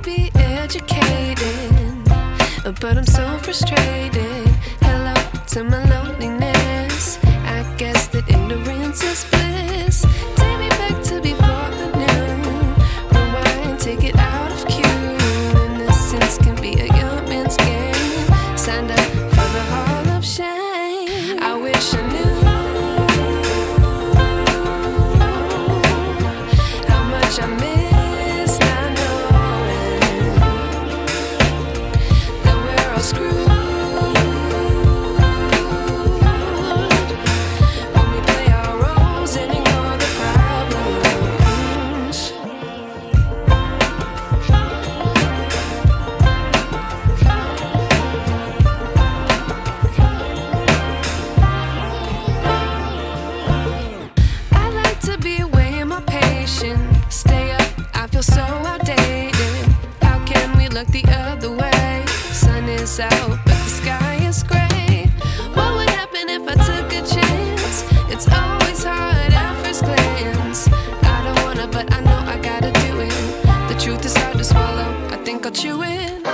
be educated, but I'm so frustrated. Hello to my loneliness. I guess that ignorance is bliss. Take me back to before the new. Rewind, take it out of cue. Innocence can be a young man's game. Signed up for the hall of shame. I wish I knew how much I miss not knowing that we're all screwed when we play our roles and ignore the problems. I like to be away in my patience. Stay up, I feel so outdated. How can we look the other way? Sun is out, but the sky is gray. What would happen if I took a chance? It's always hard at first glance. I don't wanna, but I know I gotta do it. The truth is hard to swallow, I think I'll chew it.